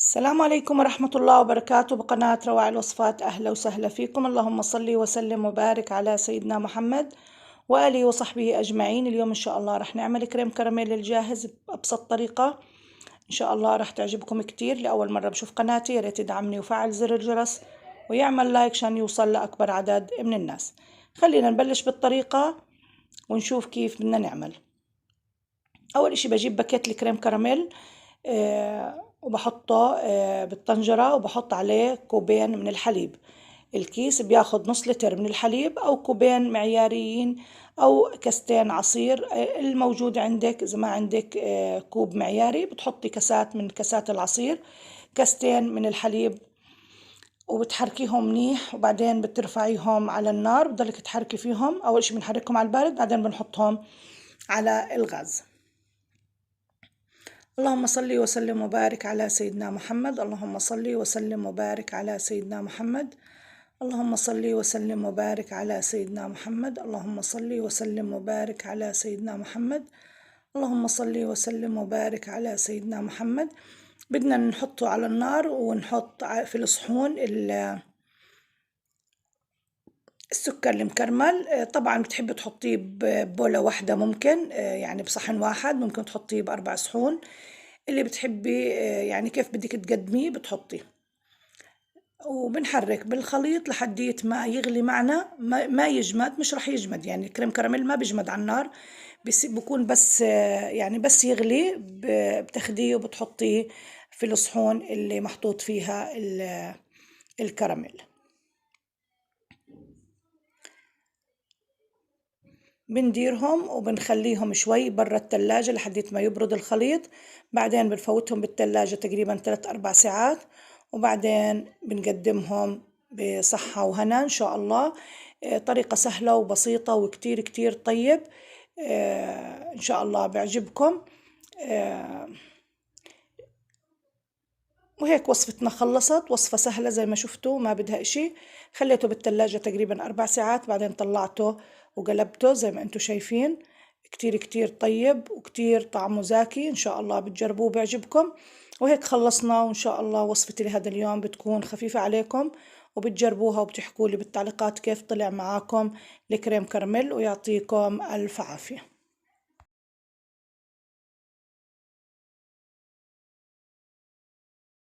السلام عليكم ورحمة الله وبركاته بقناة روائع الوصفات. أهلا وسهلا فيكم. اللهم صل وسلم وبارك على سيدنا محمد وآله وصحبه أجمعين. اليوم إن شاء الله رح نعمل كريم كراميل الجاهز بأبسط طريقة، إن شاء الله رح تعجبكم كتير. لأول مرة بشوف قناتي يا ريت يدعمني وفعل زر الجرس ويعمل لايك عشان يوصل لأكبر عدد من الناس. خلينا نبلش بالطريقة ونشوف كيف بدنا نعمل. أول إشي بجيب باكيت الكريم كراميل وبحطه بالطنجرة وبحط عليه كوبين من الحليب. الكيس بياخد نص لتر من الحليب أو كوبين معياريين أو كاستين عصير الموجود عندك. إذا ما عندك كوب معياري بتحطي كاسات من كاسات العصير، كاستين من الحليب، وبتحركيهم منيح وبعدين بترفعيهم على النار. بضلك تحركي فيهم، أول شي بنحركهم على البارد بعدين بنحطهم على الغاز. اللهم صل وسلم وبارك على سيدنا محمد. اللهم صل وسلم وبارك على سيدنا محمد. اللهم صل وسلم وبارك على سيدنا محمد. اللهم صل وسلم وبارك على سيدنا محمد. اللهم صل وسلم وبارك على سيدنا محمد. بدنا نحطه على النار ونحط في الصحون السكر المكرمل. طبعا بتحبي تحطيه ببولة واحدة، ممكن يعني بصحن واحد، ممكن تحطيه ب4 صحون، اللي بتحبي يعني كيف بدك تقدميه بتحطيه. وبنحرك بالخليط لحديت ما يغلي معنا، ما يجمد، مش رح يجمد، يعني الكريم كراميل ما بيجمد على النار، بكون بس يعني بس يغلي بتاخديه وبتحطيه في الصحون اللي محطوط فيها الكراميل. بنديرهم وبنخليهم شوي برا التلاجة لحديت ما يبرد الخليط. بعدين بنفوتهم بالتلاجة تقريبا 3-4 ساعات، وبعدين بنقدمهم بصحة وهنا إن شاء الله. طريقة سهلة وبسيطة وكتير كتير طيب. إن شاء الله بيعجبكم. وهيك وصفتنا خلصت. وصفة سهلة زي ما شفتوا، ما بدها إشي. خليته بالتلاجة تقريبا 4 ساعات، بعدين طلعته وقلبته زي ما انتوا شايفين. كتير كتير طيب وكتير طعمه زاكي. إن شاء الله بتجربوه بيعجبكم. وهيك خلصنا، وإن شاء الله وصفتي لهذا اليوم بتكون خفيفة عليكم وبتجربوها وبتحكوا لي بالتعليقات كيف طلع معاكم الكريم كراميل، ويعطيكم ألف عافية.